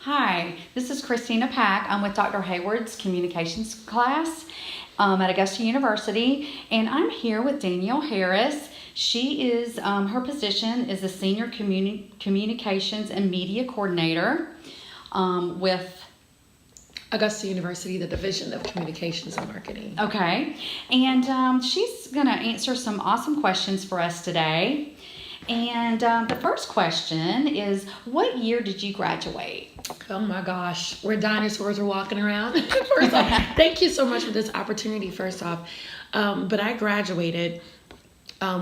Hi, this is Kristina Pack. I'm with Dr. Hayward's communications class at Augusta University, and I'm here with Danielle Harris. She is, her position is the Senior Communications and Media Coordinator with Augusta University, the Division of Communications and Marketing. Okay, and she's going to answer some awesome questions for us today. And the first question is, what year did you graduate? Oh my gosh, where dinosaurs are walking around. First off, thank you so much for this opportunity, first off. But I graduated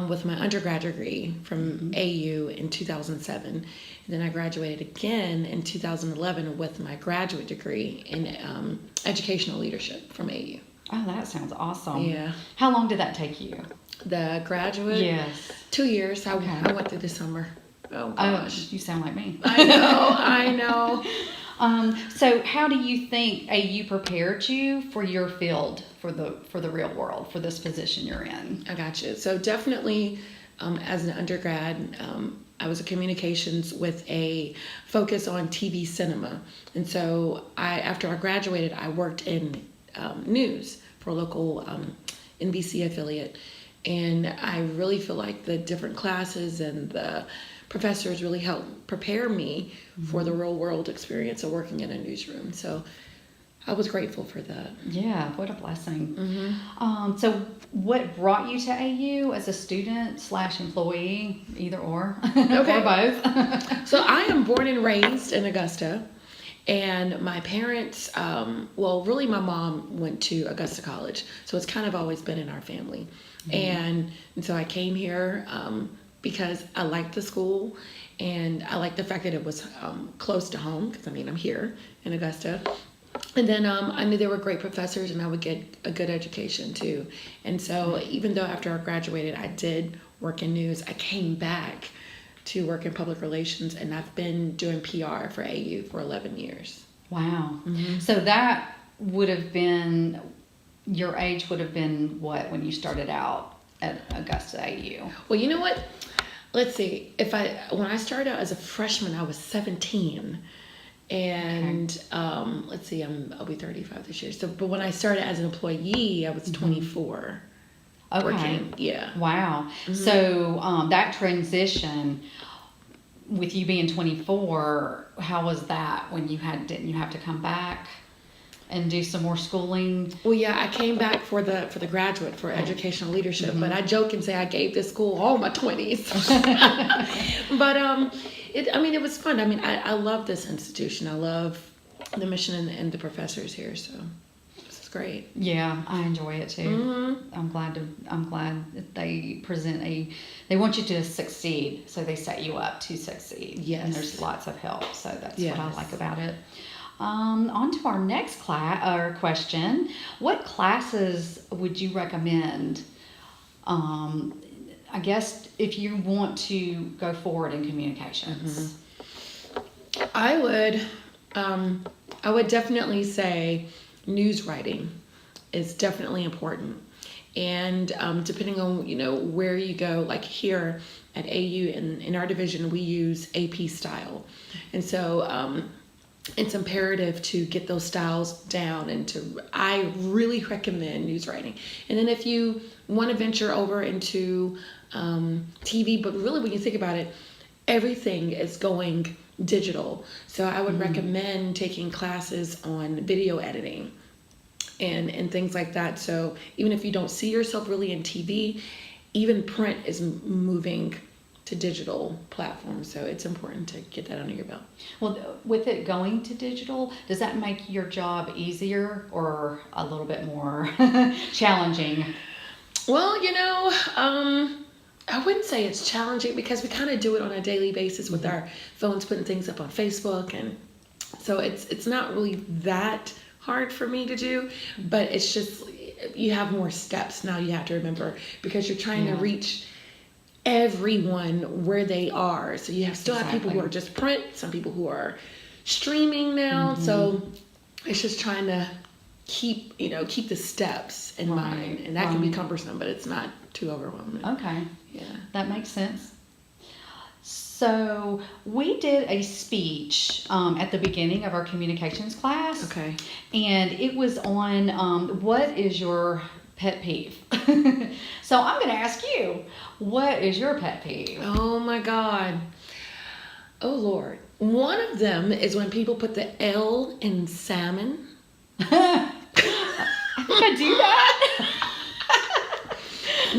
with my undergraduate degree from AU in 2007. And then I graduated again in 2011 with my graduate degree in educational leadership from AU. Oh, that sounds awesome. Yeah. How long did that take you? The graduate? Yes. 2 years. Okay. I went through the summer. Oh, gosh. You sound like me. I know. So how do you think AU prepared you for your field, for the real world, for this position you're in? I got you. So definitely, as an undergrad, I was a communications with a focus on TV cinema. And so after I graduated, I worked in news for a local NBC affiliate. And I really feel like the different classes and the professors really helped prepare me for the real world experience of working in a newsroom. So I was grateful for that. Yeah, what a blessing. So what brought you to AU as a student / employee, either or, Okay. or both? So I am born and raised in Augusta. And my parents, really my mom went to Augusta College. So it's kind of always been in our family. And so I came here because I liked the school and I liked the fact that it was close to home, because I'm here in Augusta. And then I knew there were great professors and I would get a good education too. And so even though after I graduated I did work in news, I came back to work in public relations, and I've been doing PR for AU for 11 years. Wow. So that would have been, your age would have been what when you started out at Augusta AU? Well, you know what? Let's see. When I started out as a freshman, I was 17. And let's see, I'll be 35 this year. So, but when I started as an employee, I was 24. Okay. Working. Yeah. Wow. So that transition with you being 24, how was that when didn't you have to come back and do some more schooling? Well, yeah, I came back for the graduate for educational leadership, but I joke and say I gave this school all my 20s. But it was fun. I love this institution. I love the mission and the professors here. So it's great. Yeah, I enjoy it too. I'm glad that they they want you to succeed, so they set you up to succeed. Yes. And there's lots of help, so that's Yes. what I like about it. On to our next question. What classes would you recommend? I guess if you want to go forward in communications. I would definitely say news writing is definitely important. And depending on where you go, like here at AU in our division, we use AP style. And so it's imperative to get those styles down, and I really recommend news writing. And then if you want to venture over into TV, but really when you think about it, everything is going digital. So I would recommend taking classes on video editing and things like that. So even if you don't see yourself really in TV, even print is moving to digital platforms. So it's important to get that under your belt. Well, with it going to digital, does that make your job easier or a little bit more challenging? Well, I wouldn't say it's challenging because we kind of do it on a daily basis with our phones, putting things up on Facebook. And so it's not really that hard for me to do, but it's just, you have more steps now you have to remember because you're trying to reach everyone where they are. So you still have people who are just print, some people who are streaming now. So it's just trying to keep the steps in mind, and that can be cumbersome, but it's not too overwhelming. Okay. Yeah. That makes sense. So we did a speech at the beginning of our communications class. Okay. And it was on what is your pet peeve? So I'm going to ask you, what is your pet peeve? Oh my God. Oh Lord. One of them is when people put the L in salmon. I think I do that.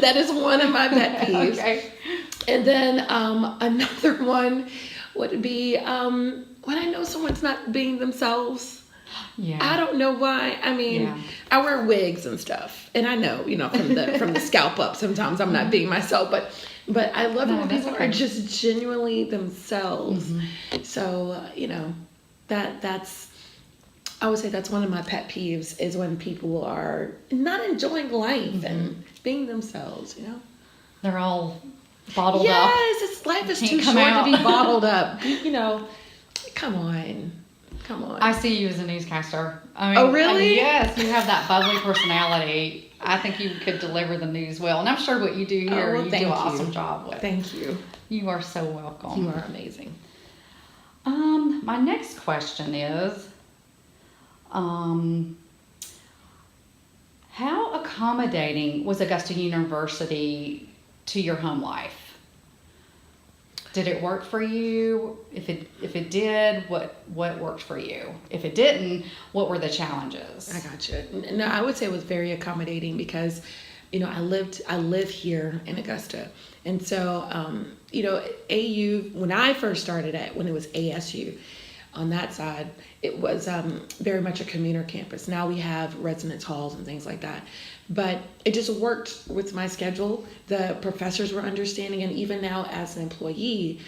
That is one of my pet peeves. Okay. And then another one would be when I know someone's not being themselves. Yeah. I don't know why. I mean, Yeah. I wear wigs and stuff, and I know, from the scalp up, sometimes I'm not being myself, but I love it when that's people okay. are just genuinely themselves. Mm-hmm. So that's. I would say that's one of my pet peeves is when people are not enjoying life and being themselves. They're all bottled up. Yes, life is Can't too come short out. to be bottled up. Come on. I see you as a newscaster. I mean, Oh, really? Yes, you have that bubbly personality. I think you could deliver the news well. And I'm sure what you do here, well, you thank do an you. awesome job with. Thank you. You are so welcome. You are amazing. My next question is, how accommodating was Augusta University to your home life? Did it work for you? If it did, what worked for you? If it didn't, what were the challenges? I got you. No, I would say it was very accommodating because, I live here in Augusta, and so AU when I first started when it was ASU, on that side, it was very much a commuter campus. Now we have residence halls and things like that. But it just worked with my schedule. The professors were understanding, and even now as an employee,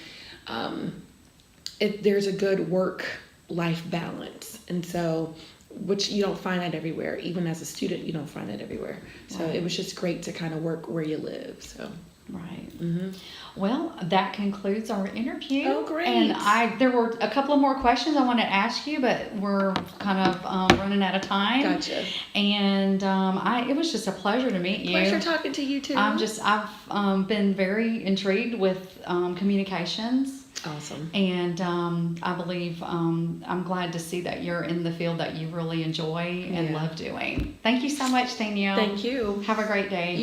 there's a good work-life balance. And so, which you don't find that everywhere. Even as a student, you don't find that everywhere. So Right. it was just great to kind of work where you live. So. Right. Mm-hmm. Well, that concludes our interview. Oh, great. And there were a couple of more questions I wanted to ask you, but we're kind of running out of time. Gotcha. And it was just a pleasure to meet you. Pleasure talking to you too. I've been very intrigued with communications. Awesome. And I believe I'm glad to see that you're in the field that you really enjoy and Yeah. love doing. Thank you so much, Danielle. Thank you. Have a great day.